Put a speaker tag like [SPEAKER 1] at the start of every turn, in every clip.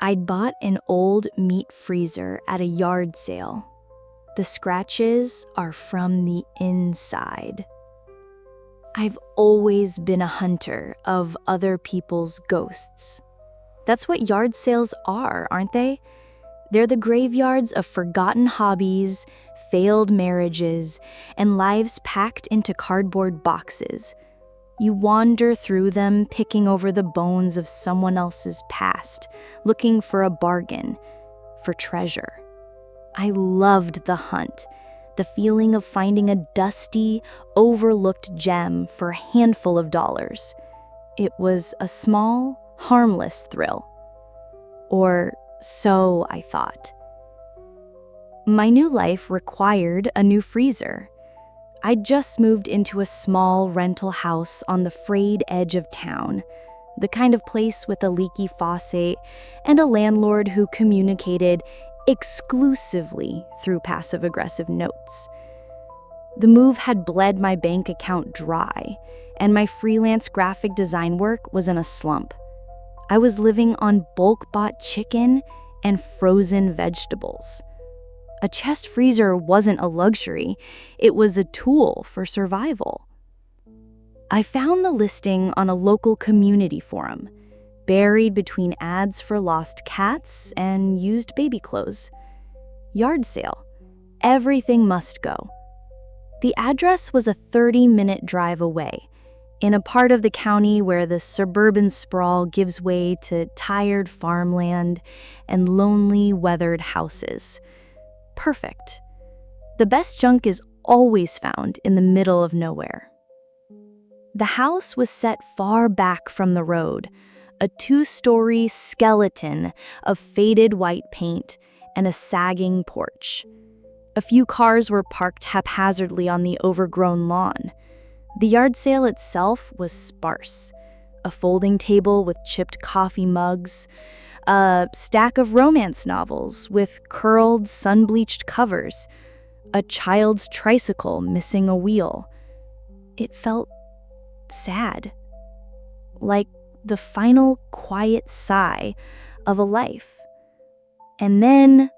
[SPEAKER 1] I'd bought an old meat freezer at a yard sale. The scratches are from the inside. I've always been a hunter of other people's ghosts. That's what yard sales are, aren't they? They're the graveyards of forgotten hobbies, failed marriages, and lives packed into cardboard boxes. You wander through them, picking over the bones of someone else's past, looking for a bargain, for treasure. I loved the hunt, the feeling of finding a dusty, overlooked gem for a handful of dollars. It was a small, harmless thrill. Or so I thought. My new life required a new freezer. I'd just moved into a small rental house on the frayed edge of town, the kind of place with a leaky faucet and a landlord who communicated exclusively through passive-aggressive notes. The move had bled my bank account dry, and my freelance graphic design work was in a slump. I was living on bulk-bought chicken and frozen vegetables. A chest freezer wasn't a luxury, it was a tool for survival. I found the listing on a local community forum, buried between ads for lost cats and used baby clothes. Yard sale. Everything must go. The address was a 30-minute drive away, in a part of the county where the suburban sprawl gives way to tired farmland and lonely, weathered houses. Perfect. The best junk is always found in the middle of nowhere. The house was set far back from the road, a 2-story skeleton of faded white paint and a sagging porch. A few cars were parked haphazardly on the overgrown lawn. The yard sale itself was sparse. A folding table with chipped coffee mugs, a stack of romance novels with curled, sun-bleached covers, a child's tricycle missing a wheel. It felt sad, like the final quiet sigh of a life. And then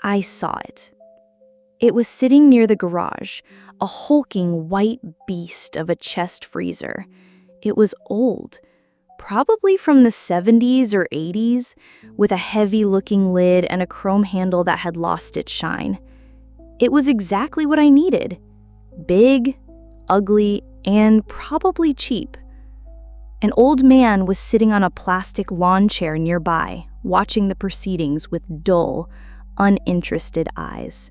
[SPEAKER 1] I saw it. It was sitting near the garage, a hulking white beast of a chest freezer. It was old, probably from the 70s or 80s, with a heavy-looking lid and a chrome handle that had lost its shine. It was exactly what I needed. Big, ugly, and probably cheap. An old man was sitting on a plastic lawn chair nearby, watching the proceedings with dull, uninterested eyes.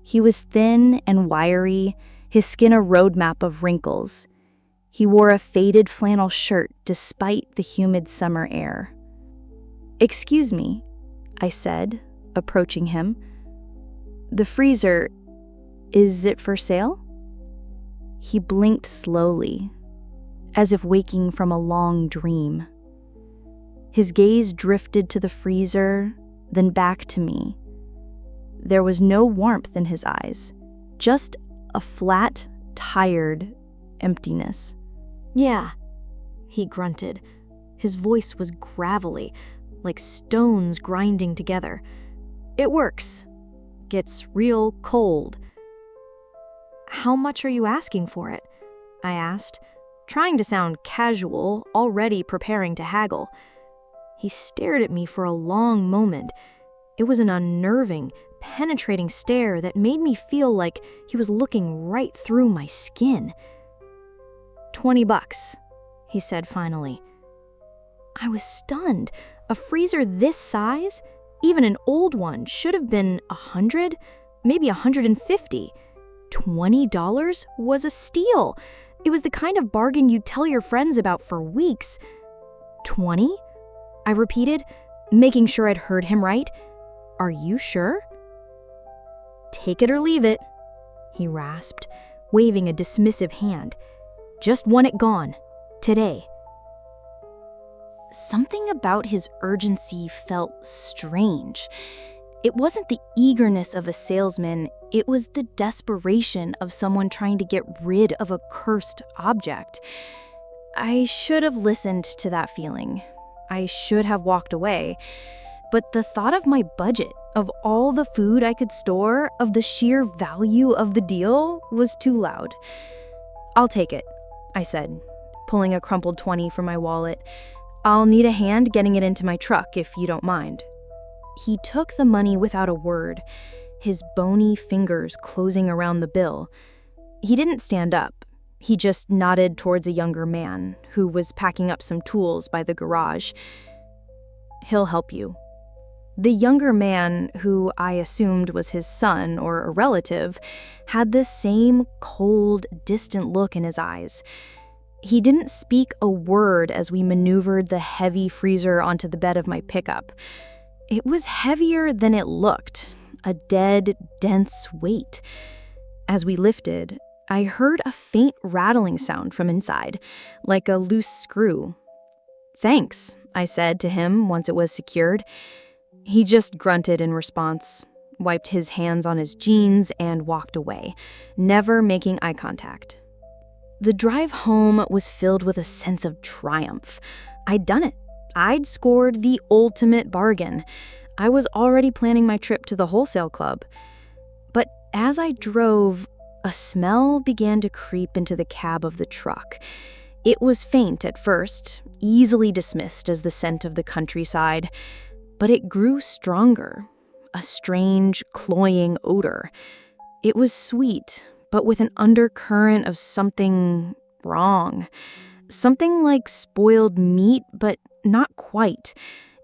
[SPEAKER 1] He was thin and wiry, his skin a roadmap of wrinkles. He wore a faded flannel shirt despite the humid summer air. "Excuse me," I said, approaching him. "The freezer, is it for sale?" He blinked slowly, as if waking from a long dream. His gaze drifted to the freezer, then back to me. There was no warmth in his eyes, just a flat, tired emptiness. "Yeah," he grunted. His voice was gravelly, like stones grinding together. "It works. Gets real cold." "How much are you asking for it?" I asked, trying to sound casual, already preparing to haggle. He stared at me for a long moment. It was an unnerving, penetrating stare that made me feel like he was looking right through my skin. $20, he said finally. I was stunned. A freezer this size, even an old one, should have been $100, maybe $150. $20 was a steal. It was the kind of bargain you'd tell your friends about for weeks. 20? I repeated, making sure I'd heard him right. Are you sure? Take it or leave it, he rasped, waving a dismissive hand. Just want it gone. Today. Something about his urgency felt strange. It wasn't the eagerness of a salesman, it was the desperation of someone trying to get rid of a cursed object. I should have listened to that feeling. I should have walked away. But the thought of my budget, of all the food I could store, of the sheer value of the deal, was too loud. "I'll take it," I said, pulling a crumpled 20 from my wallet. "I'll need a hand getting it into my truck if you don't mind." He took the money without a word, his bony fingers closing around the bill. He didn't stand up. He just nodded towards a younger man who was packing up some tools by the garage. "He'll help you." The younger man, who I assumed was his son or a relative, had the same cold, distant look in his eyes. He didn't speak a word as we maneuvered the heavy freezer onto the bed of my pickup. It was heavier than it looked, a dead, dense weight. As we lifted, I heard a faint rattling sound from inside, like a loose screw. "Thanks," I said to him once it was secured. He just grunted in response, wiped his hands on his jeans, and walked away, never making eye contact. The drive home was filled with a sense of triumph. I'd done it. I'd scored the ultimate bargain. I was already planning my trip to the wholesale club. But as I drove, a smell began to creep into the cab of the truck. It was faint at first, easily dismissed as the scent of the countryside, but it grew stronger, a strange, cloying odor. It was sweet, but with an undercurrent of something wrong. Something like spoiled meat, but not quite.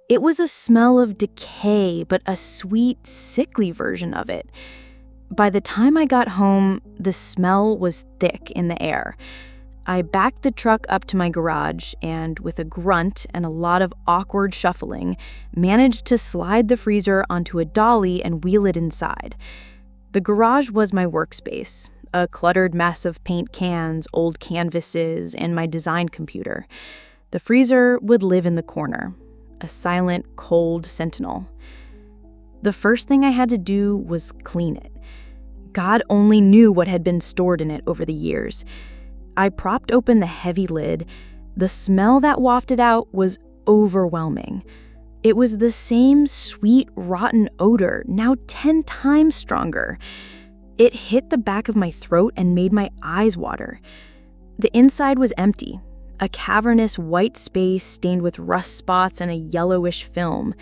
[SPEAKER 1] It was a smell of decay, but a sweet, sickly version of it. By the time I got home, the smell was thick in the air. I backed the truck up to my garage and, with a grunt and a lot of awkward shuffling, managed to slide the freezer onto a dolly and wheel it inside. The garage was my workspace, a cluttered mess of paint cans, old canvases, and my design computer. The freezer would live in the corner, a silent, cold sentinel. The first thing I had to do was clean it. God only knew what had been stored in it over the years. I propped open the heavy lid. The smell that wafted out was overwhelming. It was the same sweet, rotten odor, now 10 times stronger. It hit the back of my throat and made my eyes water. The inside was empty, a cavernous white space stained with rust spots and a yellowish film.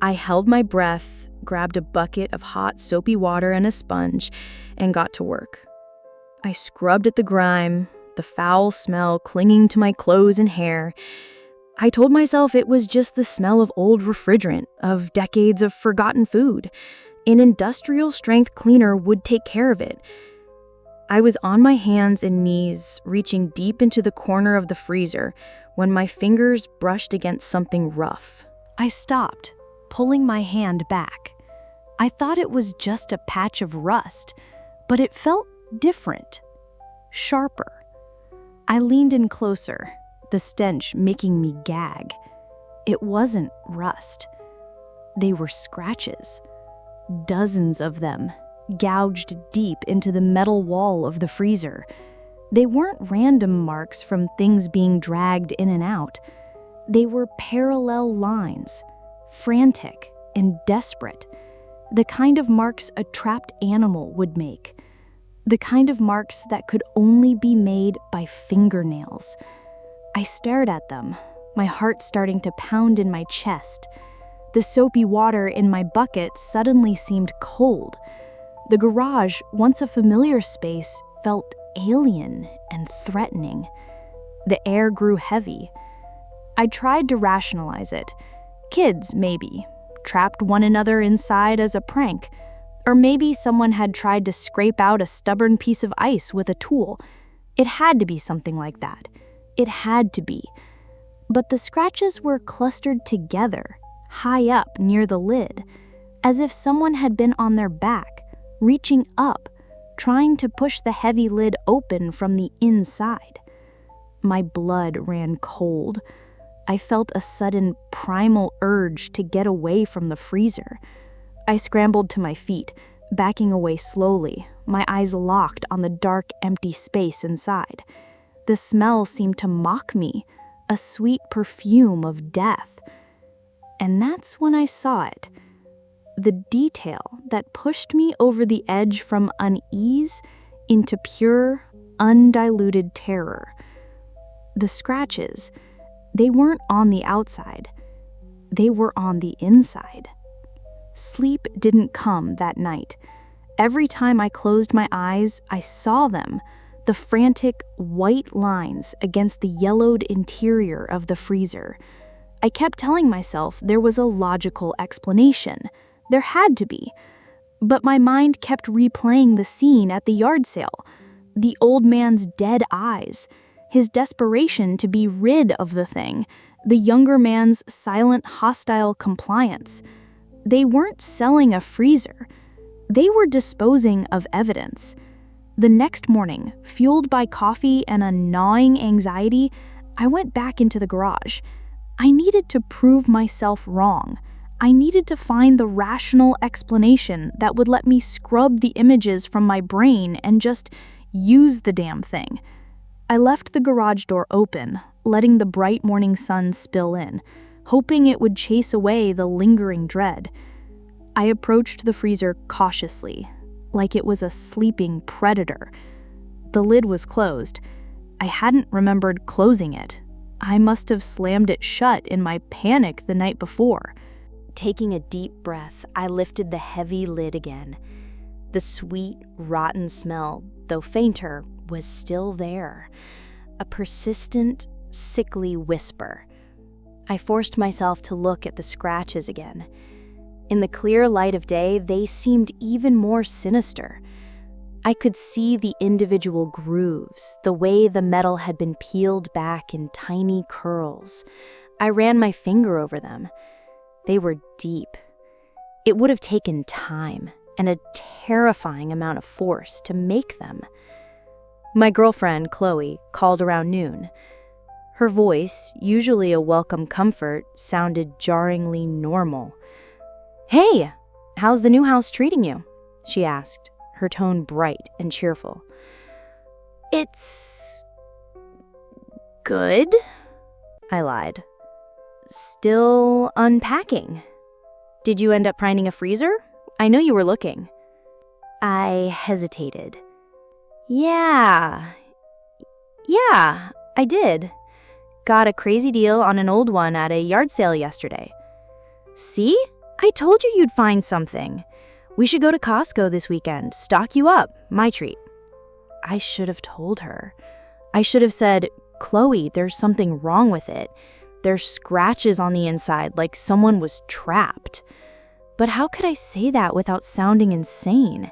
[SPEAKER 1] I held my breath, grabbed a bucket of hot, soapy water and a sponge, and got to work. I scrubbed at the grime, the foul smell clinging to my clothes and hair. I told myself it was just the smell of old refrigerant, of decades of forgotten food. An industrial-strength cleaner would take care of it. I was on my hands and knees, reaching deep into the corner of the freezer, when my fingers brushed against something rough. I stopped, pulling my hand back. I thought it was just a patch of rust, but it felt different, sharper. I leaned in closer, the stench making me gag. It wasn't rust. They were scratches. Dozens of them, gouged deep into the metal wall of the freezer. They weren't random marks from things being dragged in and out. They were parallel lines, frantic and desperate. The kind of marks a trapped animal would make. The kind of marks that could only be made by fingernails. I stared at them, my heart starting to pound in my chest. The soapy water in my bucket suddenly seemed cold. The garage, once a familiar space, felt alien and threatening. The air grew heavy. I tried to rationalize it. Kids, maybe, trapped one another inside as a prank. Or maybe someone had tried to scrape out a stubborn piece of ice with a tool. It had to be something like that. It had to be. But the scratches were clustered together, high up near the lid, as if someone had been on their back, reaching up, trying to push the heavy lid open from the inside. My blood ran cold. I felt a sudden primal urge to get away from the freezer. I scrambled to my feet, backing away slowly, my eyes locked on the dark, empty space inside. The smell seemed to mock me, a sweet perfume of death. And that's when I saw it. The detail that pushed me over the edge from unease into pure, undiluted terror. The scratches, they weren't on the outside. They were on the inside. Sleep didn't come that night. Every time I closed my eyes, I saw them, the frantic white lines against the yellowed interior of the freezer. I kept telling myself there was a logical explanation. There had to be. But my mind kept replaying the scene at the yard sale. The old man's dead eyes, his desperation to be rid of the thing, the younger man's silent, hostile compliance. They weren't selling a freezer. They were disposing of evidence. The next morning, fueled by coffee and a gnawing anxiety, I went back into the garage. I needed to prove myself wrong. I needed to find the rational explanation that would let me scrub the images from my brain and just use the damn thing. I left the garage door open, letting the bright morning sun spill in, hoping it would chase away the lingering dread. I approached the freezer cautiously, like it was a sleeping predator. The lid was closed. I hadn't remembered closing it. I must have slammed it shut in my panic the night before. Taking a deep breath, I lifted the heavy lid again. The sweet, rotten smell, though fainter, was still there. A persistent, sickly whisper. I forced myself to look at the scratches again. In the clear light of day, they seemed even more sinister. I could see the individual grooves, the way the metal had been peeled back in tiny curls. I ran my finger over them. They were deep. It would have taken time and a terrifying amount of force to make them. My girlfriend, Chloe, called around noon. Her voice, usually a welcome comfort, sounded jarringly normal. "Hey, how's the new house treating you?" she asked, her tone bright and cheerful. "It's good," I lied. "Still unpacking. Did you end up finding a freezer? I know you were looking." I hesitated. Yeah, I did. Got a crazy deal on an old one at a yard sale yesterday." "See? I told you you'd find something. We should go to Costco this weekend, stock you up, my treat." I should have told her. I should have said, "Chloe, there's something wrong with it. There's scratches on the inside like someone was trapped." But how could I say that without sounding insane?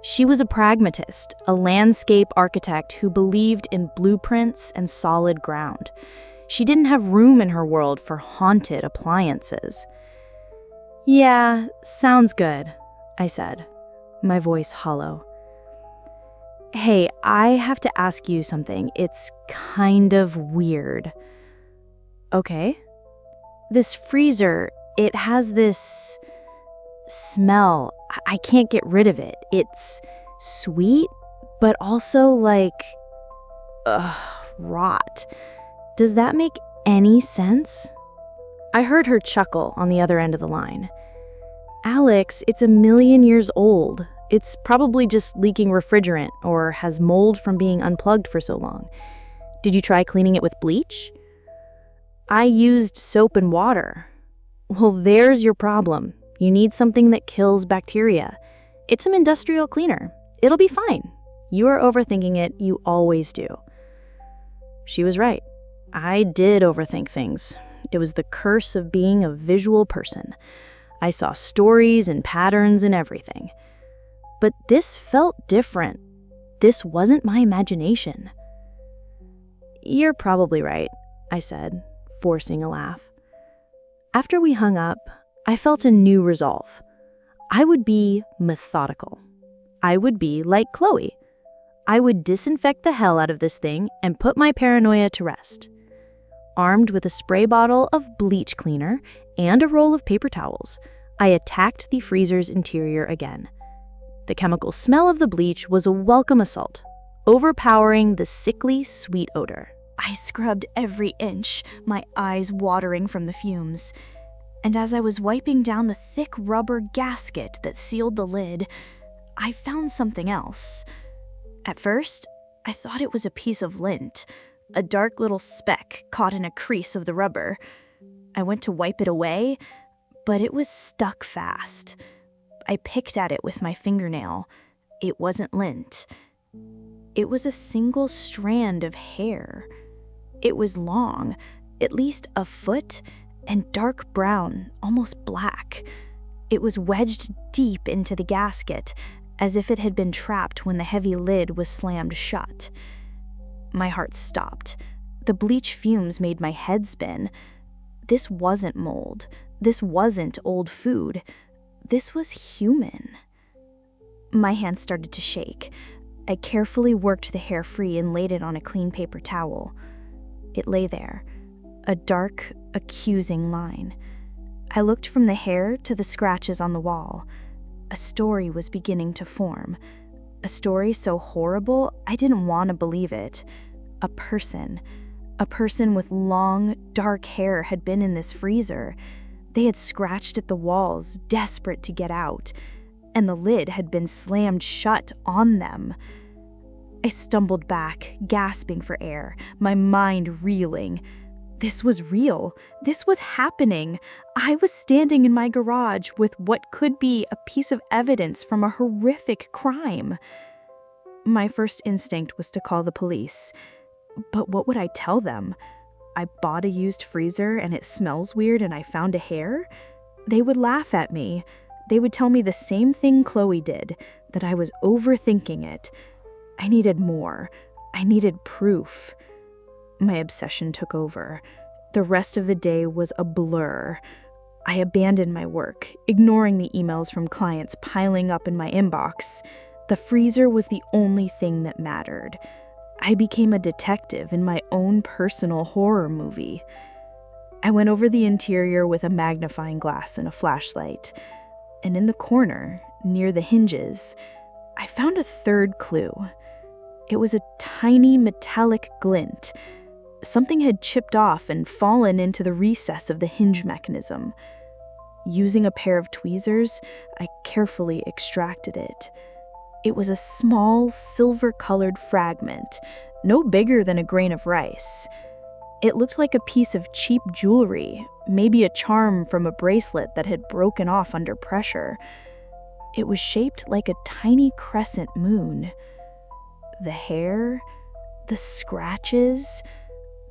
[SPEAKER 1] She was a pragmatist, a landscape architect who believed in blueprints and solid ground. She didn't have room in her world for haunted appliances. "Yeah, sounds good," I said, my voice hollow. "Hey, I have to ask you something. It's kind of weird." "Okay." "This freezer, it has this smell. I can't get rid of it. It's sweet, but also like, rot. Does that make any sense?" I heard her chuckle on the other end of the line. "Alex, it's 1,000,000 years old. It's probably just leaking refrigerant or has mold from being unplugged for so long. Did you try cleaning it with bleach?" "I used soap and water." "Well, there's your problem. You need something that kills bacteria. It's some industrial cleaner. It'll be fine. You are overthinking it. You always do." She was right. I did overthink things. It was the curse of being a visual person. I saw stories and patterns in everything. But this felt different. This wasn't my imagination. "You're probably right," I said, forcing a laugh. After we hung up, I felt a new resolve. I would be methodical. I would be like Chloe. I would disinfect the hell out of this thing and put my paranoia to rest. Armed with a spray bottle of bleach cleaner and a roll of paper towels, I attacked the freezer's interior again. The chemical smell of the bleach was a welcome assault, overpowering the sickly sweet odor. I scrubbed every inch, my eyes watering from the fumes. And as I was wiping down the thick rubber gasket that sealed the lid, I found something else. At first, I thought it was a piece of lint, a dark little speck caught in a crease of the rubber. I went to wipe it away, but it was stuck fast. I picked at it with my fingernail. It wasn't lint. It was a single strand of hair. It was long, at least a foot, and dark brown, almost black. It was wedged deep into the gasket, as if it had been trapped when the heavy lid was slammed shut. My heart stopped. The bleach fumes made my head spin. This wasn't mold. This wasn't old food. This was human. My hand started to shake. I carefully worked the hair free and laid it on a clean paper towel. It lay there, a dark, accusing line. I looked from the hair to the scratches on the wall. A story was beginning to form. A story so horrible, I didn't want to believe it. A person with long, dark hair had been in this freezer. They had scratched at the walls, desperate to get out, and the lid had been slammed shut on them. I stumbled back, gasping for air, my mind reeling. This was real. This was happening. I was standing in my garage with what could be a piece of evidence from a horrific crime. My first instinct was to call the police. But what would I tell them? I bought a used freezer and it smells weird and I found a hair? They would laugh at me. They would tell me the same thing Chloe did, that I was overthinking it. I needed more. I needed proof. My obsession took over. The rest of the day was a blur. I abandoned my work, ignoring the emails from clients piling up in my inbox. The freezer was the only thing that mattered. I became a detective in my own personal horror movie. I went over the interior with a magnifying glass and a flashlight. And in the corner, near the hinges, I found a third clue. It was a tiny metallic glint. Something had chipped off and fallen into the recess of the hinge mechanism. Using a pair of tweezers, I carefully extracted it. It was a small, silver-colored fragment, no bigger than a grain of rice. It looked like a piece of cheap jewelry, maybe a charm from a bracelet that had broken off under pressure. It was shaped like a tiny crescent moon. The hair, the scratches,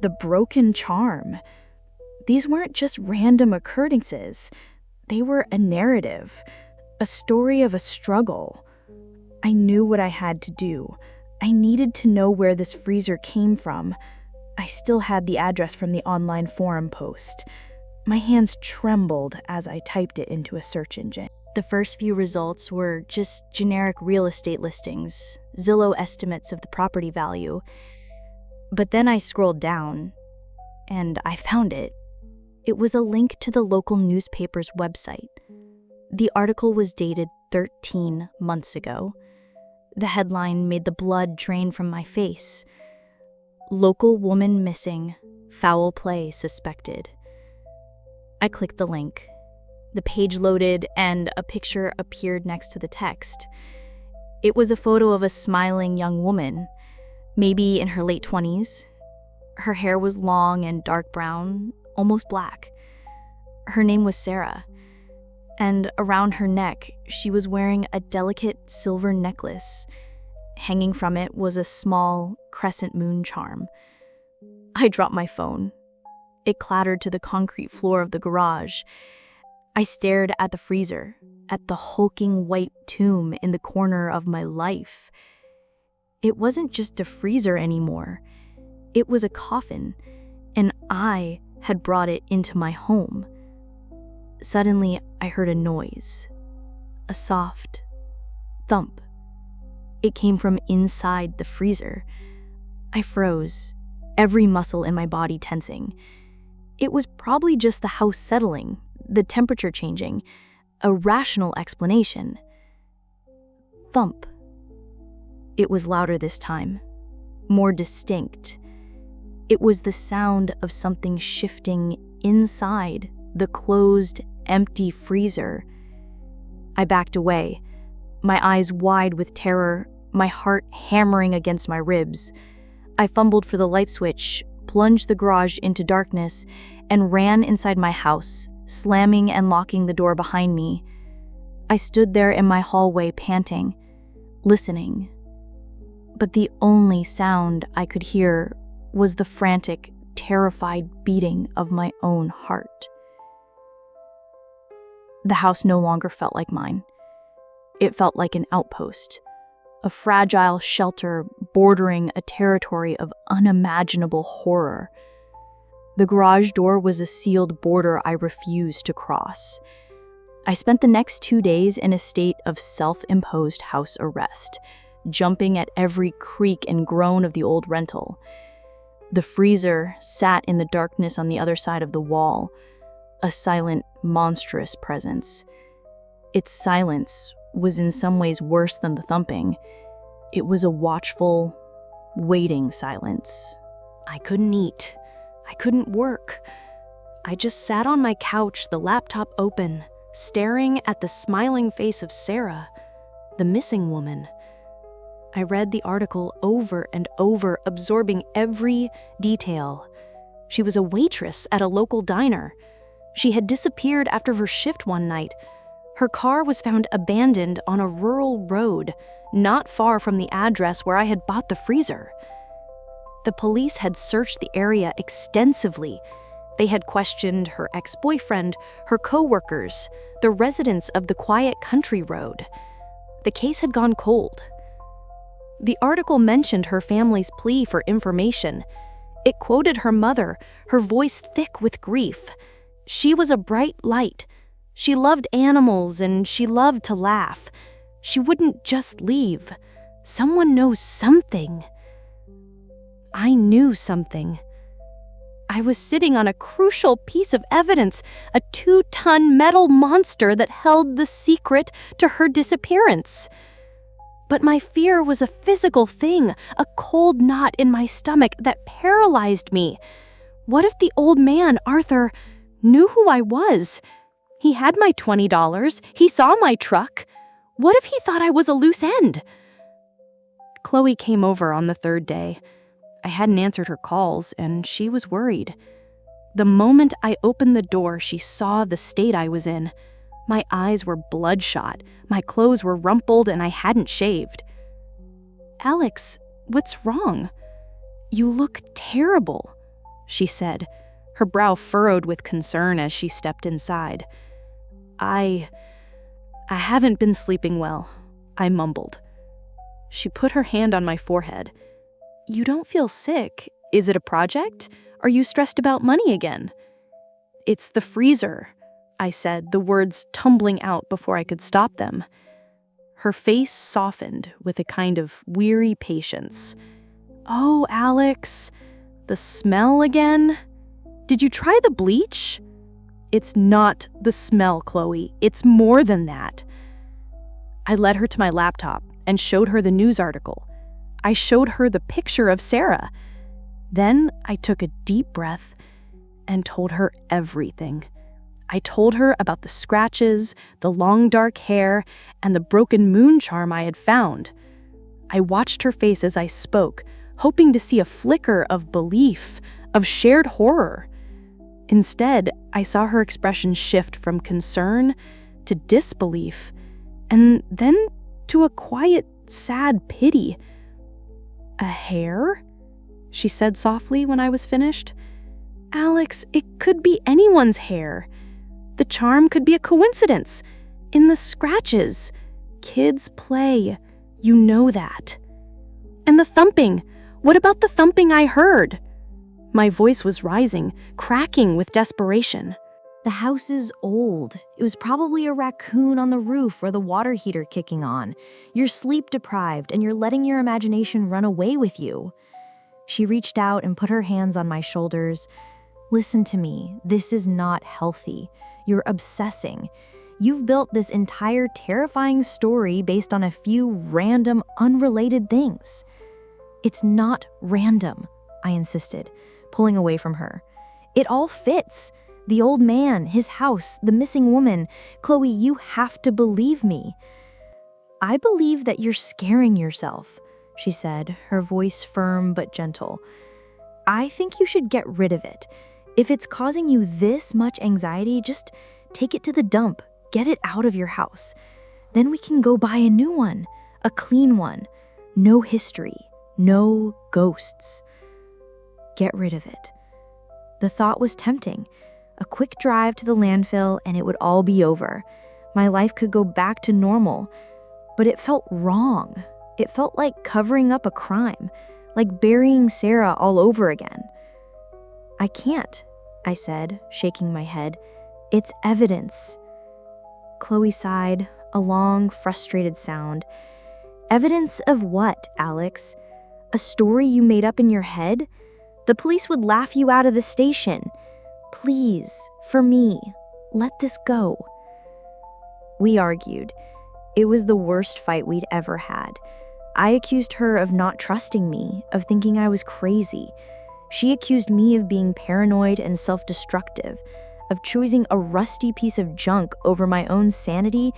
[SPEAKER 1] the broken charm. These weren't just random occurrences. They were a narrative, a story of a struggle. I knew what I had to do. I needed to know where this freezer came from. I still had the address from the online forum post. My hands trembled as I typed it into a search engine. The first few results were just generic real estate listings, Zillow estimates of the property value. But then I scrolled down, and I found it. It was a link to the local newspaper's website. The article was dated 13 months ago. The headline made the blood drain from my face. Local woman missing, foul play suspected. I clicked the link. The page loaded and a picture appeared next to the text. It was a photo of a smiling young woman, maybe in her late 20s. Her hair was long and dark brown, almost black. Her name was Sarah, and around her neck, she was wearing a delicate silver necklace. Hanging from it was a small crescent moon charm. I dropped my phone. It clattered to the concrete floor of the garage. I stared at the freezer, at the hulking white tomb in the corner of my life. It wasn't just a freezer anymore. It was a coffin, and I had brought it into my home. Suddenly, I heard a noise. A soft thump. It came from inside the freezer. I froze, every muscle in my body tensing. It was probably just the house settling, the temperature changing, a rational explanation. Thump. It was louder this time, more distinct. It was the sound of something shifting inside the closed, empty freezer. I backed away, my eyes wide with terror, my heart hammering against my ribs. I fumbled for the light switch, plunged the garage into darkness, and ran inside my house, slamming and locking the door behind me. I stood there in my hallway panting, listening. But the only sound I could hear was the frantic, terrified beating of my own heart. The house no longer felt like mine. It felt like an outpost, a fragile shelter bordering a territory of unimaginable horror. The garage door was a sealed border I refused to cross. I spent the next 2 days in a state of self-imposed house arrest, jumping at every creak and groan of the old rental. The freezer sat in the darkness on the other side of the wall, a silent, monstrous presence. Its silence was in some ways worse than the thumping. It was a watchful, waiting silence.
[SPEAKER 2] I couldn't eat. I couldn't work. I just sat on my couch, the laptop open, staring at the smiling face of Sarah, the missing woman. I read the article over and over, absorbing every detail. She was a waitress at a local diner. She had disappeared after her shift one night. Her car was found abandoned on a rural road, not far from the address where I had bought the freezer. The police had searched the area extensively. They had questioned her ex-boyfriend, her co-workers, the residents of the quiet country road. The case had gone cold. The article mentioned her family's plea for information. It quoted her mother, her voice thick with grief. She was a bright light. She loved animals and she loved to laugh. She wouldn't just leave. Someone knows something. I knew something. I was sitting on a crucial piece of evidence, a 2-ton metal monster that held the secret to her disappearance. But my fear was a physical thing, a cold knot in my stomach that paralyzed me. What if the old man, Arthur, knew who I was? He had my $20. He saw my truck. What if he thought I was a loose end? Chloe came over on the 3rd day. I hadn't answered her calls, and she was worried. The moment I opened the door, she saw the state I was in. My eyes were bloodshot, my clothes were rumpled, and I hadn't shaved. "Alex, what's wrong? You look terrible," she said, her brow furrowed with concern as she stepped inside. I haven't been sleeping well," I mumbled. She put her hand on my forehead. "You don't feel sick. Is it a project? Are you stressed about money again?" "It's the freezer," I said, the words tumbling out before I could stop them. Her face softened with a kind of weary patience. "Oh, Alex, the smell again? Did you try the bleach?" "It's not the smell, Chloe. It's more than that." I led her to my laptop and showed her the news article. I showed her the picture of Sarah. Then I took a deep breath and told her everything. I told her about the scratches, the long dark hair, and the broken moon charm I had found. I watched her face as I spoke, hoping to see a flicker of belief, of shared horror. Instead, I saw her expression shift from concern to disbelief, and then to a quiet, sad pity. "A hair?" she said softly when I was finished. "Alex, it could be anyone's hair. The charm could be a coincidence. In the scratches. Kids play. You know that. And the thumping. What about the thumping I heard?" My voice was rising, cracking with desperation.
[SPEAKER 3] "The house is old. It was probably a raccoon on the roof or the water heater kicking on. You're sleep deprived and you're letting your imagination run away with you." She reached out and put her hands on my shoulders. "Listen to me. This is not healthy. You're obsessing. You've built this entire terrifying story based on a few random, unrelated things." "It's not random," I insisted, pulling away from her. "It all fits. The old man, his house, the missing woman. Chloe, you have to believe me. I believe that you're scaring yourself, she said, her voice firm but gentle. I think you should get rid of it. If it's causing you this much anxiety, just take it to the dump. Get it out of your house. Then we can go buy a new one, a clean one. No history, no ghosts. Get rid of it. The thought was tempting. A quick drive to the landfill and it would all be over. My life could go back to normal. But it felt wrong. It felt like covering up a crime, like burying Sarah all over again. I can't, I said, shaking my head. It's evidence. Chloe sighed, a long, frustrated sound. Evidence of what, Alex? A story you made up in your head? The police would laugh you out of the station. Please, for me, let this go. We argued. It was the worst fight we'd ever had. I accused her of not trusting me, of thinking I was crazy. She accused me of being paranoid and self-destructive, of choosing a rusty piece of junk over my own sanity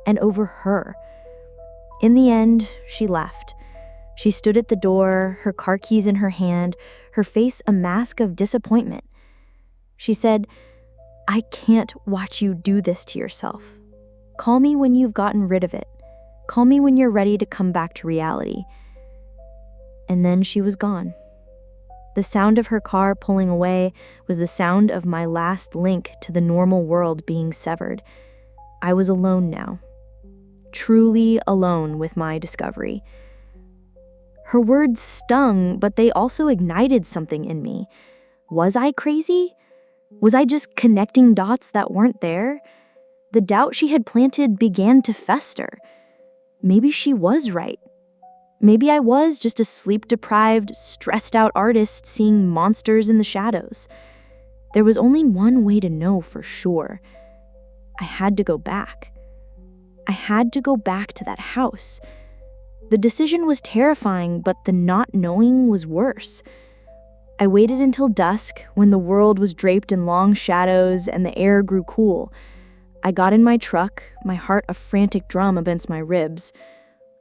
[SPEAKER 3] and over her. In the end, she left. She stood at the door, her car keys in her hand, her face a mask of disappointment. She said, I can't watch you do this to yourself. Call me when you've gotten rid of it. Call me when you're ready to come back to reality. And then she was gone. The sound of her car pulling away was the sound of my last link to the normal world being severed. I was alone now. Truly alone with my discovery. Her words stung, but they also ignited something in me. Was I crazy? Was I just connecting dots that weren't there? The doubt she had planted began to fester. Maybe she was right. Maybe I was just a sleep-deprived, stressed-out artist seeing monsters in the shadows. There was only one way to know for sure. I had to go back. I had to go back to that house. The decision was terrifying, but the not knowing was worse. I waited until dusk, when the world was draped in long shadows and the air grew cool. I got in my truck, my heart a frantic drum against my ribs.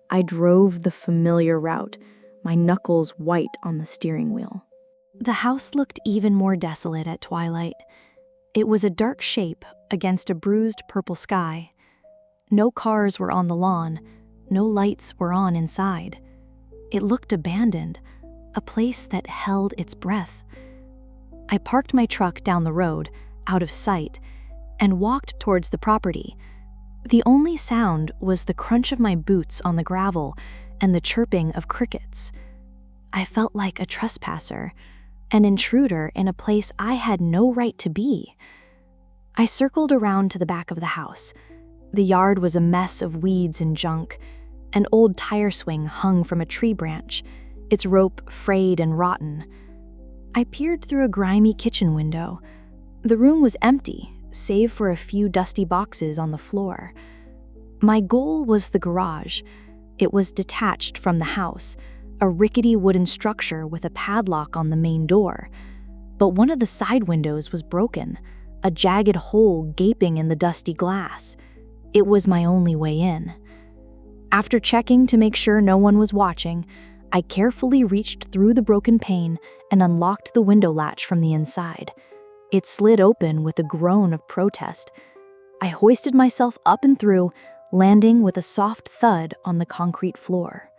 [SPEAKER 3] I drove the familiar route, my knuckles white on the steering wheel.
[SPEAKER 2] The house looked even more desolate at twilight. It was a dark shape against a bruised purple sky. No cars were on the lawn, no lights were on inside. It looked abandoned, a place that held its breath. I parked my truck down the road, out of sight, and walked towards the property. The only sound was the crunch of my boots on the gravel and the chirping of crickets. I felt like a trespasser, an intruder in a place I had no right to be. I circled around to the back of the house. The yard was a mess of weeds and junk. An old tire swing hung from a tree branch, its rope frayed and rotten. I peered through a grimy kitchen window. The room was empty, save for a few dusty boxes on the floor. My goal was the garage. It was detached from the house, a rickety wooden structure with a padlock on the main door. But one of the side windows was broken, a jagged hole gaping in the dusty glass. It was my only way in. After checking to make sure no one was watching, I carefully reached through the broken pane and unlocked the window latch from the inside. It slid open with a groan of protest. I hoisted myself up and through, landing with a soft thud on the concrete floor.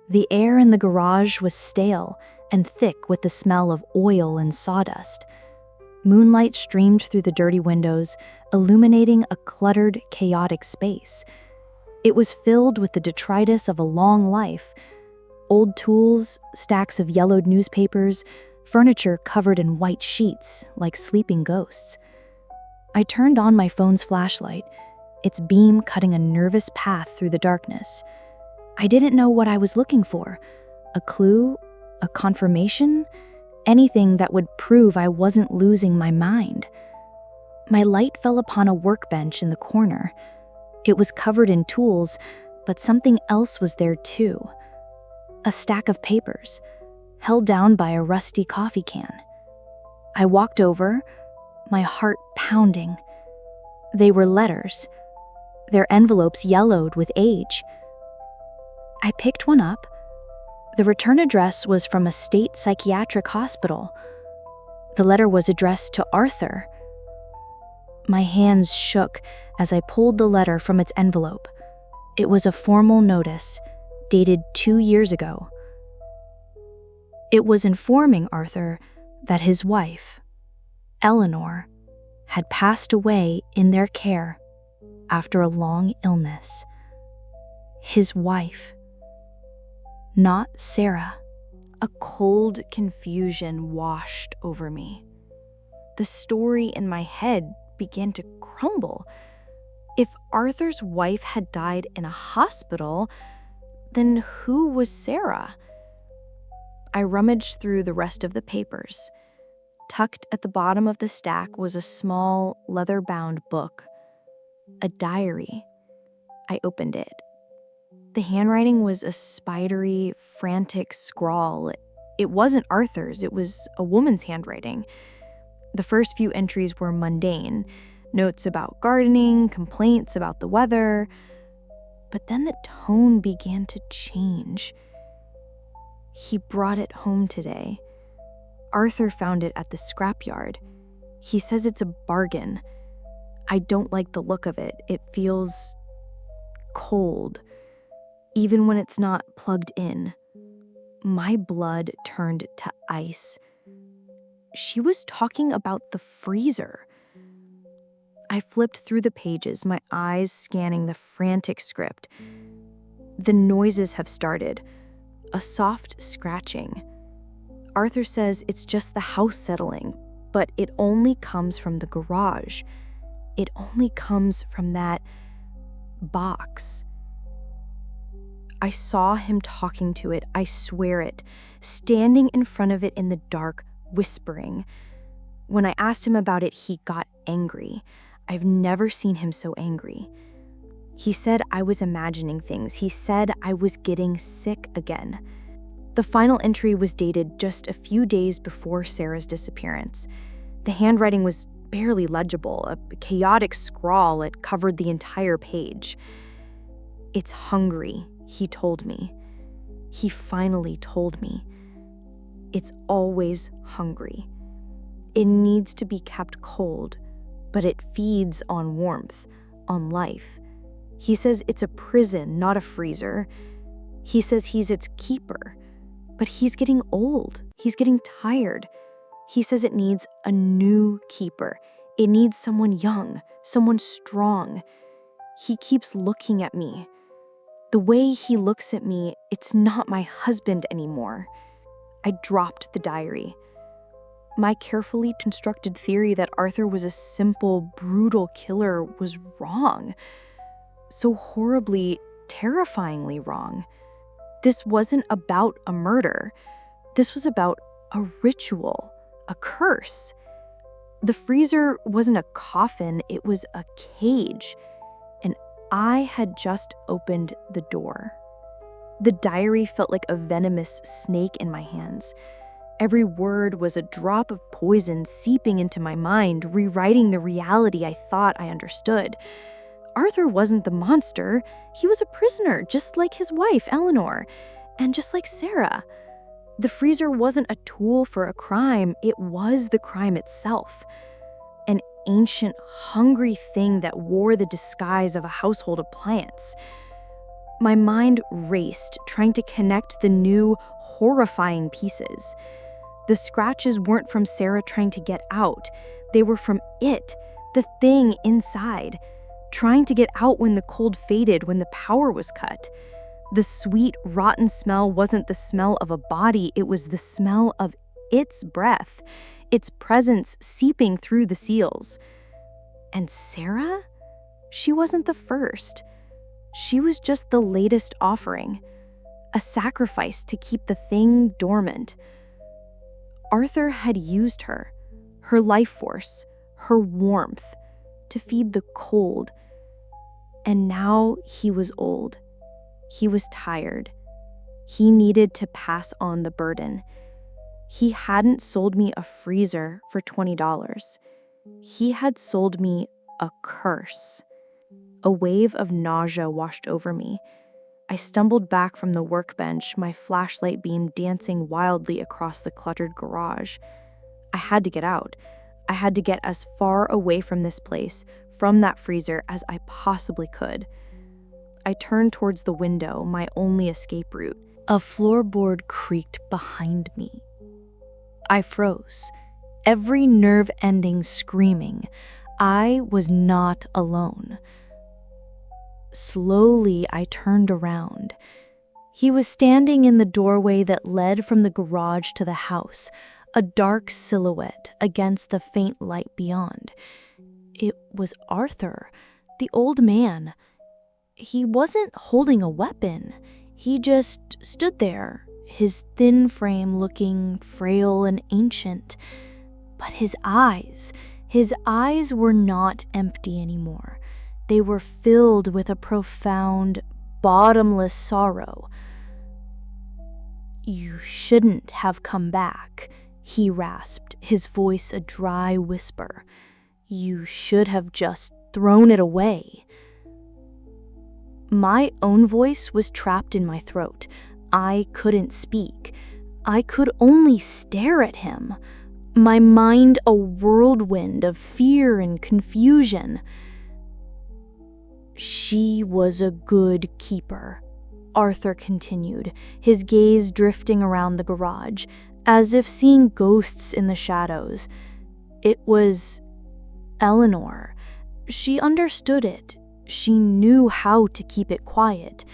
[SPEAKER 2] The air in the garage was stale and thick with the smell of oil and sawdust. Moonlight streamed through the dirty windows, illuminating a cluttered, chaotic space. It was filled with the detritus of a long life. Old tools, stacks of yellowed newspapers, furniture covered in white sheets like sleeping ghosts. I turned on my phone's flashlight, its beam cutting a nervous path through the darkness. I didn't know what I was looking for. A clue? A confirmation? Anything that would prove I wasn't losing my mind. My light fell upon a workbench in the corner. It was covered in tools, but something else was there too. A stack of papers, held down by a rusty coffee can. I walked over,
[SPEAKER 1] my heart pounding. They were letters, their envelopes yellowed with age. I picked one up. The return address was from a state psychiatric hospital. The letter was addressed to Arthur. My hands shook as I pulled the letter from its envelope. It was a formal notice, dated 2 years ago. It was informing Arthur that his wife, Eleanor, had passed away in their care after a long illness. His wife, not Sarah.
[SPEAKER 2] A cold confusion washed over me. The story in my head began to crumble. If Arthur's wife had died in a hospital, then who was Sarah? I rummaged through the rest of the papers. Tucked at the bottom of the stack was a small, leather-bound book, a diary. I opened it. The handwriting was a spidery, frantic scrawl. It wasn't Arthur's, it was a woman's handwriting. The first few entries were mundane, notes about gardening, complaints about the weather. But then the tone began to change. He brought it home today. Arthur found it at the scrapyard. He says it's a bargain. I don't like the look of it. It feels cold, even when it's not plugged in. My blood turned to ice. She was talking about the freezer. I flipped through the pages, my eyes scanning the frantic script. The noises have started. A soft scratching. Arthur says it's just the house settling, but it only comes from the garage. It only comes from that box. I saw him talking to it, I swear it, standing in front of it in the dark, whispering. When I asked him about it, he got angry. I've never seen him so angry. He said I was imagining things. He said I was getting sick again. The final entry was dated just a few days before Sarah's disappearance. The handwriting was barely legible, a chaotic scrawl. It covered the entire page. It's hungry, he told me. He finally told me. It's always hungry. It needs to be kept cold, but it feeds on warmth, on life. He says it's a prison, not a freezer. He says he's its keeper, but he's getting old. He's getting tired. He says it needs a new keeper. It needs someone young, someone strong. He keeps looking at me. The way he looks at me, it's not my husband anymore. I dropped the diary. My carefully constructed theory that Arthur was a simple, brutal killer was wrong. So horribly, terrifyingly wrong. This wasn't about a murder. This was about a ritual, a curse. The freezer wasn't a coffin, it was a cage. And I had just opened the door. The diary felt like a venomous snake in my hands. Every word was a drop of poison seeping into my mind, rewriting the reality I thought I understood. Arthur wasn't the monster. He was a prisoner, just like his wife, Eleanor, and just like Sarah. The freezer wasn't a tool for a crime. It was the crime itself. An ancient, hungry thing that wore the disguise of a household appliance. My mind raced, trying to connect the new, horrifying pieces. The scratches weren't from Sarah trying to get out. They were from it, the thing inside, trying to get out when the cold faded, when the power was cut. The sweet, rotten smell wasn't the smell of a body, it was the smell of its breath, its presence seeping through the seals. And Sarah? She wasn't the first. She was just the latest offering, a sacrifice to keep the thing dormant. Arthur had used her life force, her warmth, to feed the cold. And now he was old. He was tired. He needed to pass on the burden. He hadn't sold me a freezer for $20.
[SPEAKER 3] He had sold me a curse. A wave of nausea washed over me. I stumbled back from the workbench, my flashlight beam dancing wildly across the cluttered garage. I had to get out. I had to get as far away from this place, from that freezer, as I possibly could. I turned towards the window, my only escape route.
[SPEAKER 1] A floorboard creaked behind me. I froze, every nerve ending screaming. I was not alone. Slowly, I turned around. He was standing in the doorway that led from the garage to the house, a dark silhouette against the faint light beyond. It was Arthur, the old man. He wasn't holding a weapon. He just stood there, his thin frame looking frail and ancient. But his eyes were not empty anymore. They were filled with a profound, bottomless sorrow. "You shouldn't have come back," he rasped, his voice a dry whisper. "You should have just thrown it away." My own voice was trapped in my throat. I couldn't speak. I could only stare at him, my mind a whirlwind of fear and confusion. "She was a good keeper," Arthur continued, his gaze drifting around the garage, as if seeing ghosts in the shadows. "It was Eleanor. She understood it. She knew how to keep it quiet.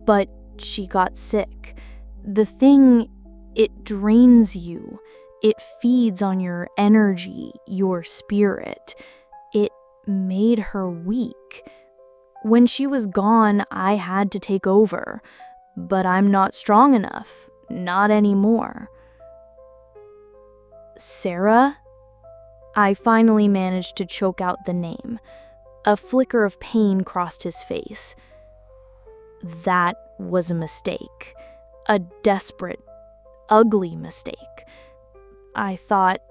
[SPEAKER 1] But she got sick. The thing, it drains you. It feeds on your energy, your spirit. It made her weak. When she was gone, I had to take over. But I'm not strong enough. Not anymore." "Sarah?" I finally managed to choke out the name. A flicker of pain crossed his face. "That was a mistake. A desperate, ugly mistake. I thought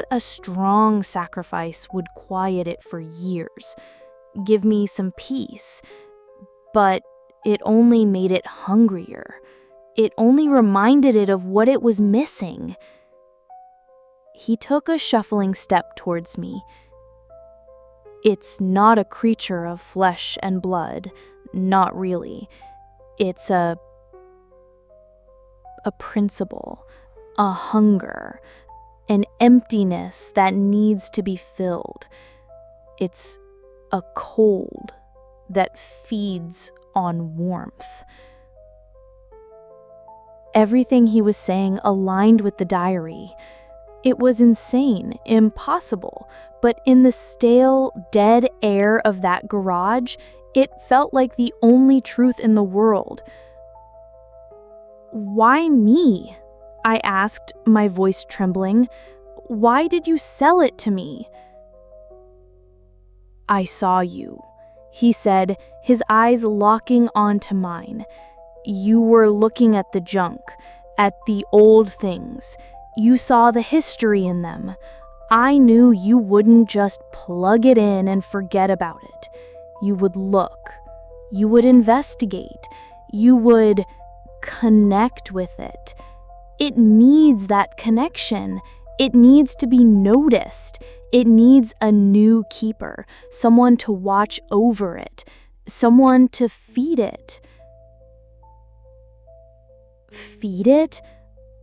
[SPEAKER 1] a strong sacrifice would quiet it for years, give me some peace. But it only made it hungrier. It only reminded it of what it was missing." He took a shuffling step towards me. "It's not a creature of flesh and blood, not really. It's a principle, a hunger, an emptiness that needs to be filled. It's a cold that feeds on warmth." Everything he was saying aligned with the diary. It was insane, impossible, but in the stale, dead air of that garage, it felt like the only truth in the world. "Why me?" I asked, my voice trembling. "Why did you sell it to me?" "I saw you," he said, his eyes locking onto mine. "You were looking at the junk, at the old things. You saw the history in them. I knew you wouldn't just plug it in and forget about it. You would look. You would investigate. You would connect with it. It needs that connection. It needs to be noticed. It needs a new keeper, someone to watch over it, someone to feed it." "Feed it?"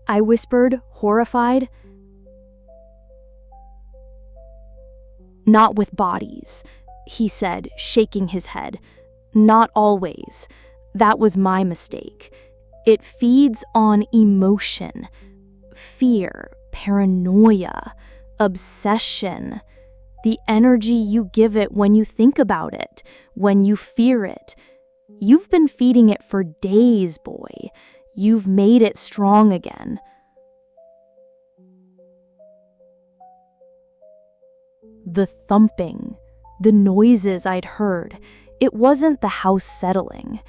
[SPEAKER 1] I whispered, horrified. "Not with bodies," he said, shaking his head. "Not always. That was my mistake. It feeds on emotion, fear, paranoia, obsession. The energy you give it when you think about it, when you fear it. You've been feeding it for days, boy. You've made it strong again." The thumping, the noises I'd heard, it wasn't the house settling.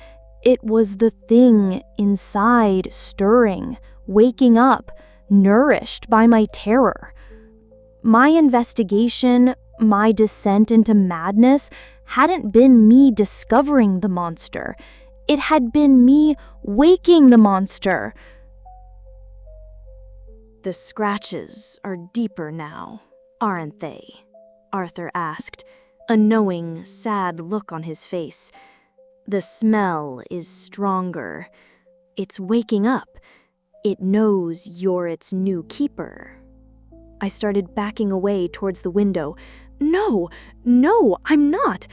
[SPEAKER 1] It was the thing inside stirring, waking up, nourished by my terror. My investigation, my descent into madness, hadn't been me discovering the monster. It had been me waking the monster.
[SPEAKER 2] The scratches are deeper now, aren't they? Arthur asked, a knowing, sad look on his face. The smell is stronger. It's waking up. It knows you're its new keeper. I started backing away towards the window. No, I'm not.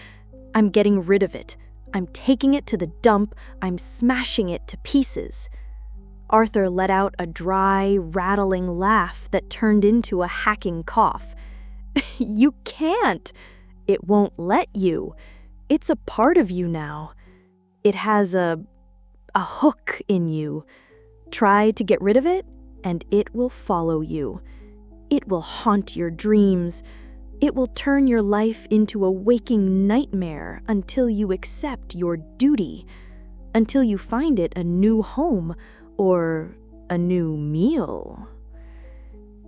[SPEAKER 2] I'm getting rid of it. I'm taking it to the dump. I'm smashing it to pieces. Arthur let out a dry, rattling laugh that turned into a hacking cough. You can't. It won't let you. It's a part of you now. It has a hook in you. Try to get rid of it, and it will follow you. It will haunt your dreams. It will turn your life into a waking nightmare until you accept your duty, until you find it a new home or a new meal.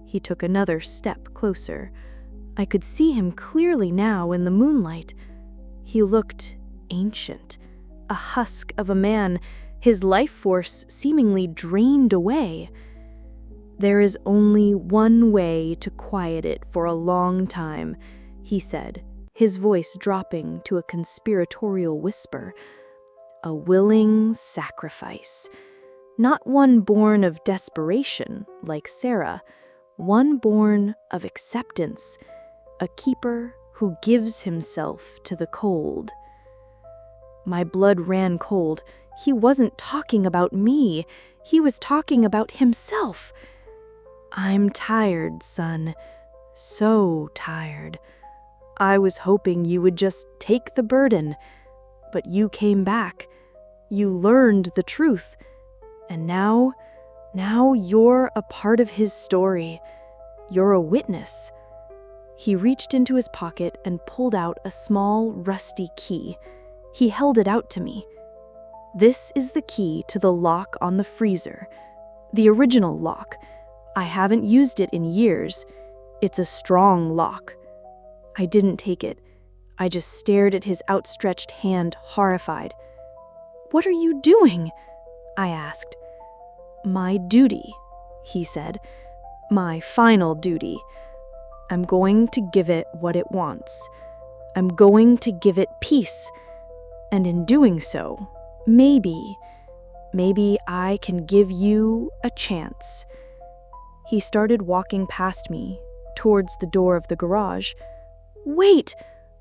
[SPEAKER 2] He took another step closer. I could see him clearly now in the moonlight. He looked ancient, a husk of a man, his life force seemingly drained away. There is only one way to quiet it for a long time, he said, his voice dropping to a conspiratorial whisper. A willing sacrifice. Not one born of desperation, like Sarah, one born of acceptance, a keeper who gives himself to the cold. My blood ran cold. He wasn't talking about me. He was talking about himself. I'm tired, son. So tired. I was hoping you would just take the burden, but you came back. You learned the truth. And now you're a part of his story. You're a witness. He reached into his pocket and pulled out a small, rusty key. He held it out to me. This is the key to the lock on the freezer. The original lock. I haven't used it in years. It's a strong lock. I didn't take it. I just stared at his outstretched hand, horrified. What are you doing? I asked. My duty, he said. My final duty. I'm going to give it what it wants. I'm going to give it peace. And in doing so, maybe I can give you a chance. He started walking past me, towards the door of the garage. Wait,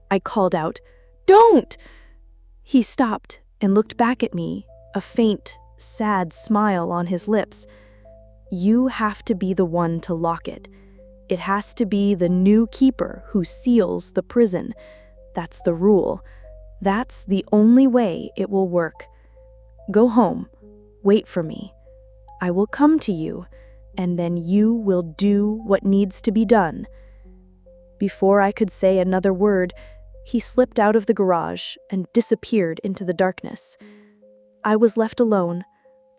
[SPEAKER 2] I called out. Don't! He stopped and looked back at me, a faint, sad smile on his lips. You have to be the one to lock it. It has to be the new keeper who seals the prison. That's the rule. That's the only way it will work. Go home. Wait for me. I will come to you, and then you will do what needs to be done. Before I could say another word, he slipped out of the garage and disappeared into the darkness. I was left alone,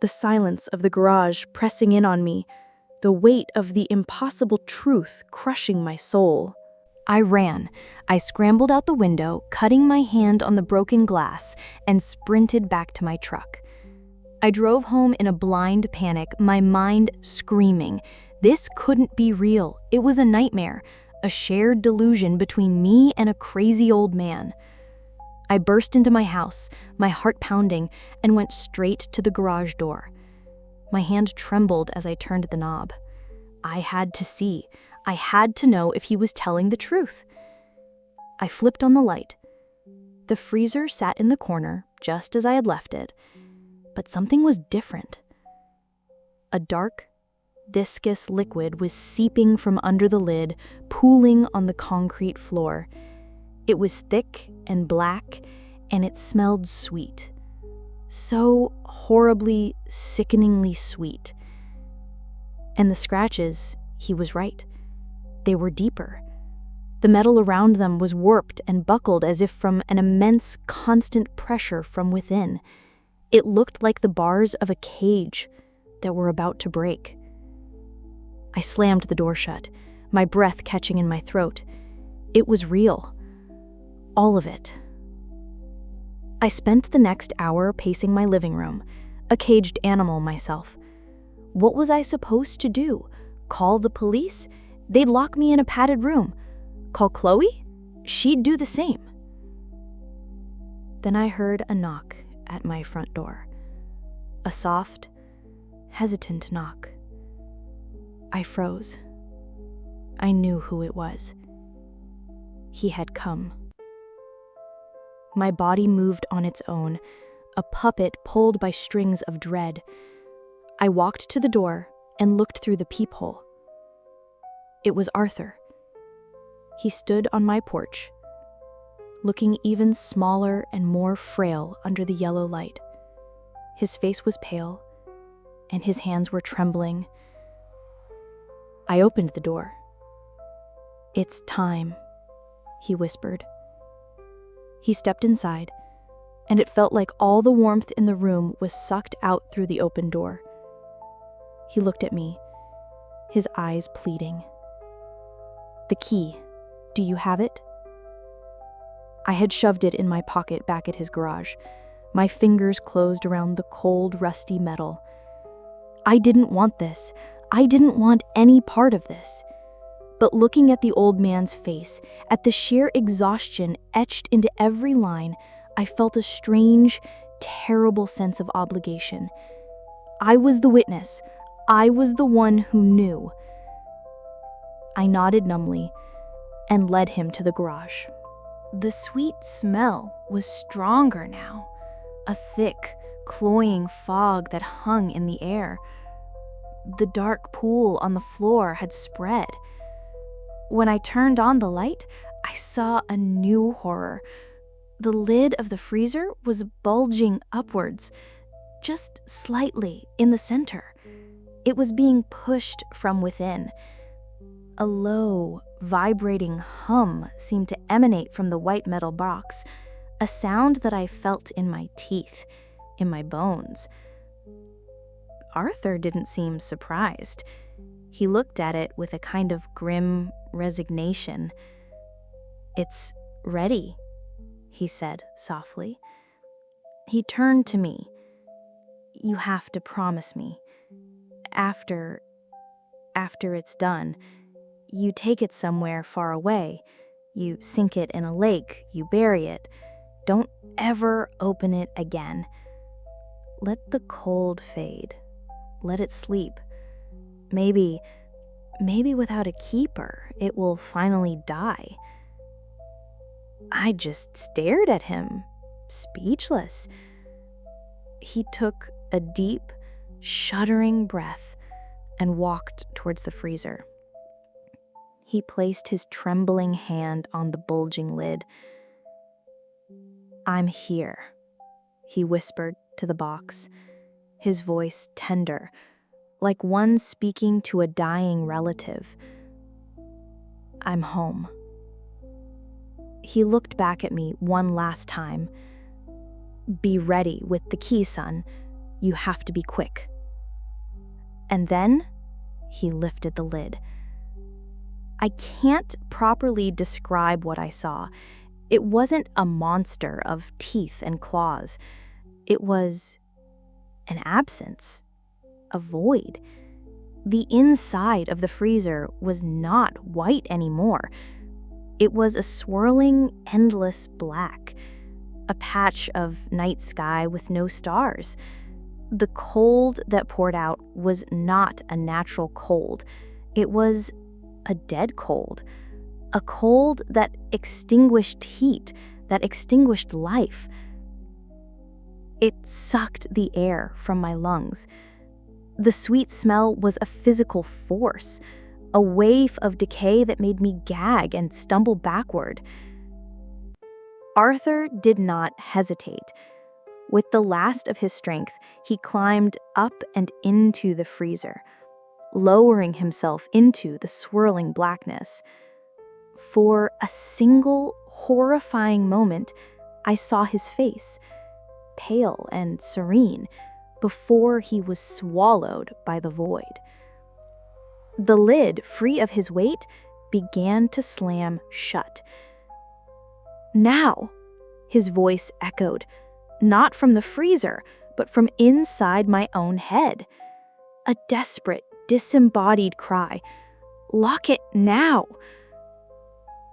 [SPEAKER 2] the silence of the garage pressing in on me, the weight of the impossible truth crushing my soul. I ran. I scrambled out the window, cutting my hand on the broken glass, and sprinted back to my truck. I drove home in a blind panic, my mind screaming. This couldn't be real. It was a nightmare, a shared delusion between me and a crazy old man. I burst into my house, my heart pounding, and went straight to the garage door. My hand trembled as I turned the knob. I had to see. I had to know if he was telling the truth. I flipped on the light. The freezer sat in the corner, just as I had left it, but something was different. A dark, viscous liquid was seeping from under the lid, pooling on the concrete floor. It was thick and black, and it smelled sweet. So horribly, sickeningly sweet. And the scratches, he was right. They were deeper. The metal around them was warped and buckled as if from an immense, constant pressure from within. It looked like the bars of a cage that were about to break. I slammed the door shut. my breath catching in my throat. It was real. All of it. I spent the next hour pacing my living room, a caged animal myself. What was I supposed to do? Call the police? They'd lock me in a padded room. Call Chloe? She'd do the same. Then I heard a knock at my front door. A soft, hesitant knock. I froze. I knew who it was. He had come. My body moved on its own, a puppet pulled by strings of dread. I walked to the door and looked through the peephole. It was Arthur. He stood on my porch, looking even smaller and more frail under the yellow light. His face was pale, and his hands were trembling. I opened the door. "It's time," he whispered. He stepped inside, and it felt like all the warmth in the room was sucked out through the open door. He looked at me, his eyes pleading. "The key. Do you have it?" I had shoved it in my pocket back at his garage. My fingers closed around the cold, rusty metal. I didn't want this. I didn't want any part of this. But looking at the old man's face, at the sheer exhaustion etched into every line, I felt a strange, terrible sense of obligation. I was the witness. I was the one who knew. I nodded numbly and led him to the garage.
[SPEAKER 3] The sweet smell was stronger now, a thick, cloying fog that hung in the air. The dark pool on the floor had spread. When I turned on the light, I saw a new horror. The lid of the freezer was bulging upwards, just slightly in the center. It was being pushed from within. A low, vibrating hum seemed to emanate from the white metal box, a sound that I felt in my teeth, in my bones. Arthur didn't seem surprised. He looked at it with a kind of grim resignation. "It's ready," he said softly. He turned to me. "You have to promise me. After it's done, you take it somewhere far away. You sink it in a lake, you bury it. Don't ever open it again. Let the cold fade. Let it sleep. Maybe without a keeper, it will finally die." I just stared at him, speechless. He took a deep, shuddering breath and walked towards the freezer. He placed his trembling hand on the bulging lid. "I'm here," he whispered to the box, his voice tender, like one speaking to a dying relative. "I'm home." He looked back at me one last time. "Be ready with the key, son. You have to be quick." And then he lifted the lid. I can't properly describe what I saw. It wasn't a monster of teeth and claws. It was an absence, a void. The inside of the freezer was not white anymore. It was a swirling, endless black, a patch of night sky with no stars. The cold that poured out was not a natural cold. It was a dead cold, a cold that extinguished heat, that extinguished life. It sucked the air from my lungs. The sweet smell was a physical force, a wave of decay that made me gag and stumble backward. Arthur did not hesitate. With the last of his strength, he climbed up and into the freezer, lowering himself into the swirling blackness. For a single horrifying moment, I saw his face, pale and serene, before he was swallowed by the void.
[SPEAKER 2] The lid, free of his weight, began to slam shut. "Now," his voice echoed, not from the freezer, but from inside my own head. A desperate, disembodied cry. "Lock it now!"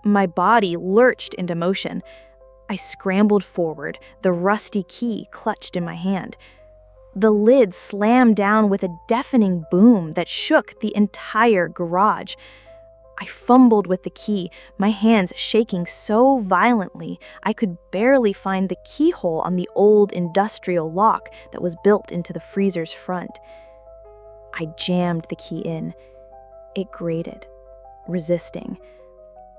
[SPEAKER 2] My body lurched into motion. I scrambled forward, the rusty key clutched in my hand. The lid slammed down with a deafening boom that shook the entire garage. I fumbled with the key, my hands shaking so violently I could barely find the keyhole on the old industrial lock that was built into the freezer's front. I jammed the key in. It grated, resisting.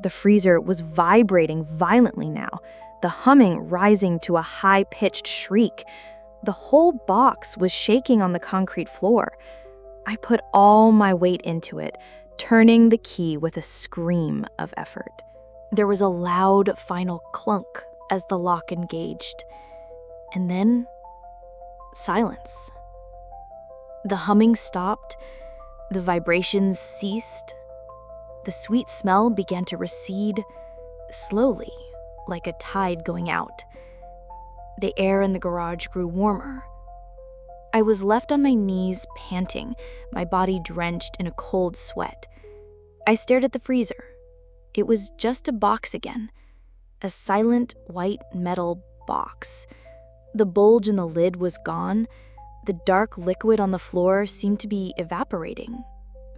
[SPEAKER 2] The freezer was vibrating violently now, the humming rising to a high-pitched shriek. The whole box was shaking on the concrete floor. I put all my weight into it, turning the key with a scream of effort. There was a loud final clunk as the lock engaged. And then, silence. The humming stopped, the vibrations ceased. The sweet smell began to recede, slowly, like a tide going out. The air in the garage grew warmer. I was left on my knees, panting, my body drenched in a cold sweat. I stared at the freezer. It was just a box again, a silent white metal box. The bulge in the lid was gone. The dark liquid on the floor seemed to be evaporating,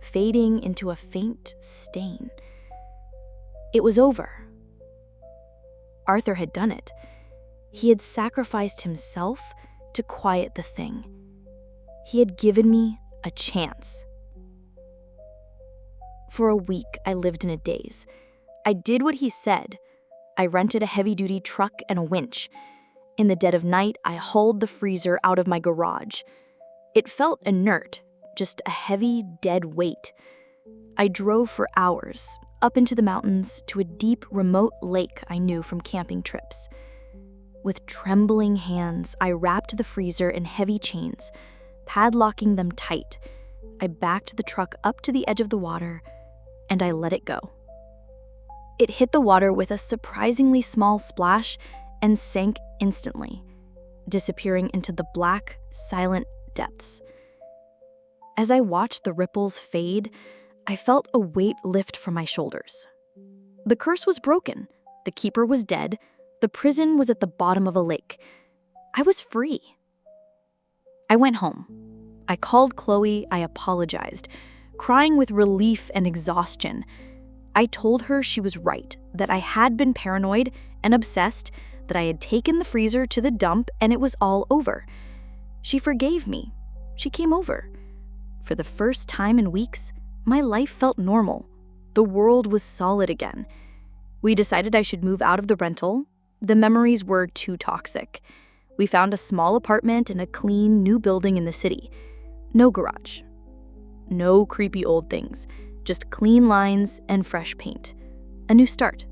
[SPEAKER 2] fading into a faint stain. It was over. Arthur had done it. He had sacrificed himself to quiet the thing. He had given me a chance. For a week, I lived in a daze. I did what he said. I rented a heavy-duty truck and a winch. In the dead of night, I hauled the freezer out of my garage. It felt inert, just a heavy, dead weight. I drove for hours, up into the mountains, to a deep, remote lake I knew from camping trips. With trembling hands, I wrapped the freezer in heavy chains, padlocking them tight. I backed the truck up to the edge of the water, and I let it go. It hit the water with a surprisingly small splash and sank instantly, disappearing into the black, silent depths. As I watched the ripples fade, I felt a weight lift from my shoulders. The curse was broken. The keeper was dead. The prison was at the bottom of a lake. I was free. I went home. I called Chloe. I apologized, crying with relief and exhaustion. I told her she was right, that I had been paranoid and obsessed, that I had taken the freezer to the dump and it was all over. She forgave me. She came over. For the first time in weeks, my life felt normal. The world was solid again. We decided I should move out of the rental. The memories were too toxic. We found a small apartment in a clean, new building in the city. No garage. No creepy old things. Just clean lines and fresh paint. A new start.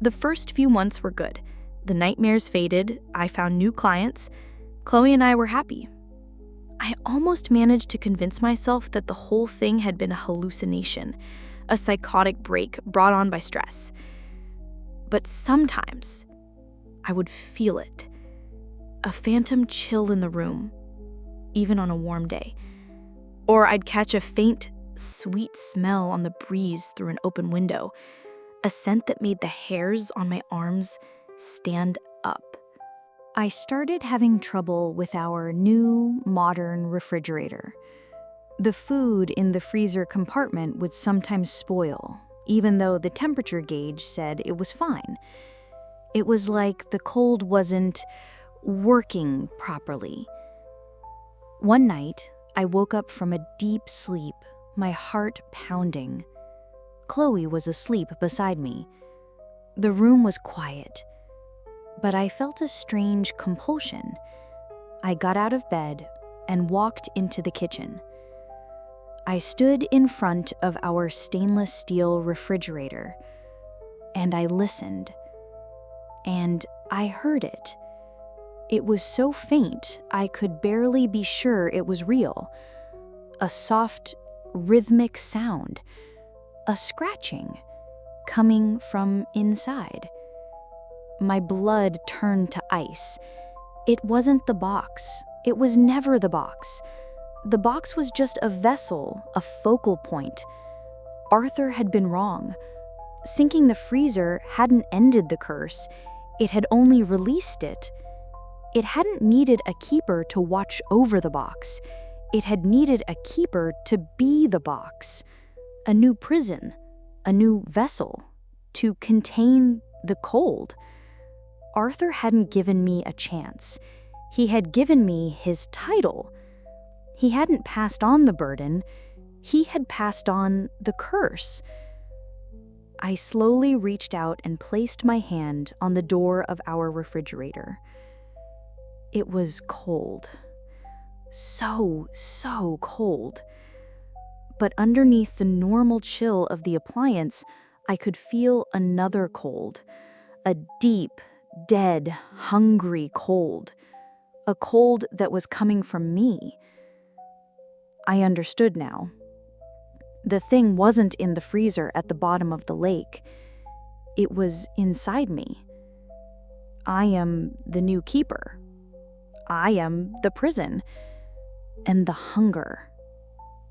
[SPEAKER 2] The first few months were good. The nightmares faded. I found new clients. Chloe and I were happy. I almost managed to convince myself that the whole thing had been a hallucination, a psychotic break brought on by stress. But sometimes I would feel it, a phantom chill in the room, even on a warm day. Or I'd catch a faint, sweet smell on the breeze through an open window, a scent that made the hairs on my arms stand up.
[SPEAKER 3] I started having trouble with our new, modern refrigerator. The food in the freezer compartment would sometimes spoil, even though the temperature gauge said it was fine. It was like the cold wasn't working properly. One night, I woke up from a deep sleep, my heart pounding. Chloe was asleep beside me. The room was quiet, but I felt a strange compulsion. I got out of bed and walked into the kitchen. I stood in front of our stainless steel refrigerator, and I listened. And I heard it. It was so faint, I could barely be sure it was real. a soft, rhythmic sound, a scratching coming from inside. My blood turned to ice. It wasn't the box. It was never the box. The box was just a vessel, a focal point. Arthur had been wrong. Sinking the freezer hadn't ended the curse. It had only released it. It hadn't needed a keeper to watch over the box. It had needed a keeper to be the box. A new prison, a new vessel, to contain the cold. Arthur hadn't given me a chance. He had given me his title. He hadn't passed on the burden. He had passed on the curse. I slowly reached out and placed my hand on the door of our refrigerator. It was cold. So cold. But underneath the normal chill of the appliance, I could feel another cold. A deep, dead, hungry cold. A cold that was coming from me. I understood now. The thing wasn't in the freezer at the bottom of the lake. It was inside me. I am the new keeper. I am the prison. And the hunger.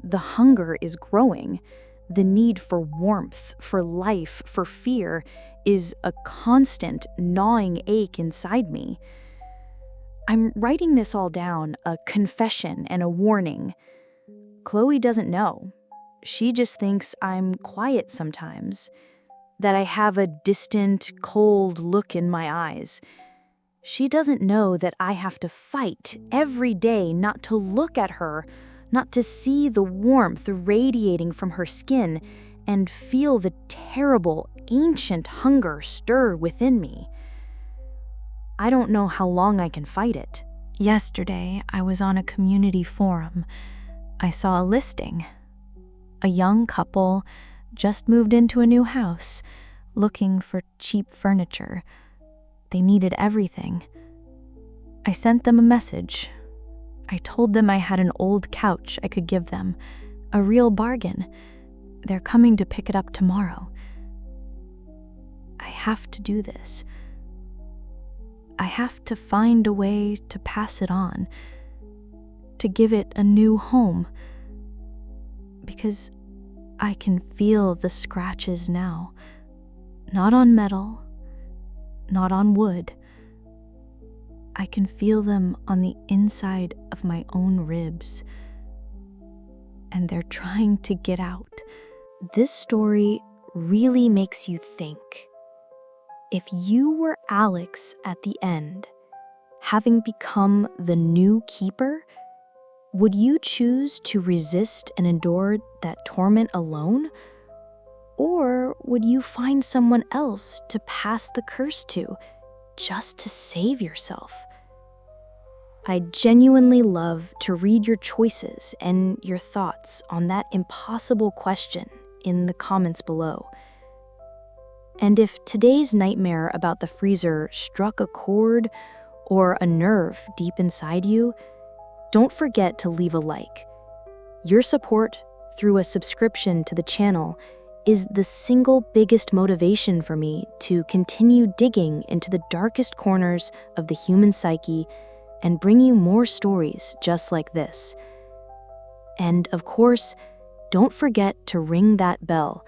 [SPEAKER 3] The hunger is growing. The need for warmth, for life, for fear is a constant gnawing ache inside me. I'm writing this all down, a confession and a warning. Chloe doesn't know. She just thinks I'm quiet sometimes, that I have a distant, cold look in my eyes. She doesn't know that I have to fight every day not to look at her, not to see the warmth radiating from her skin and feel the terrible, ancient hunger stir within me. I don't know how long I can fight it. Yesterday, I was on a community forum. I saw a listing. A young couple just moved into a new house, looking for cheap furniture. They needed everything. I sent them a message. I told them I had an old couch I could give them, a real bargain. They're coming to pick it up tomorrow. I have to do this. I have to find a way to pass it on, to give it a new home. Because I can feel the scratches now. Not on metal, not on wood. I can feel them on the inside of my own ribs. And they're trying to get out. This story really makes you think. If you were Alex at the end, having become the new keeper, would you choose to resist and endure that torment alone? Or would you find someone else to pass the curse to, just to save yourself? I'd genuinely love to read your choices and your thoughts on that impossible question in the comments below. And if today's nightmare about the freezer struck a chord or a nerve deep inside you, don't forget to leave a like. Your support through a subscription to the channel is the single biggest motivation for me to continue digging into the darkest corners of the human psyche and bring you more stories just like this. And of course, don't forget to ring that bell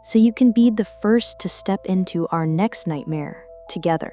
[SPEAKER 3] so you can be the first to step into our next nightmare together.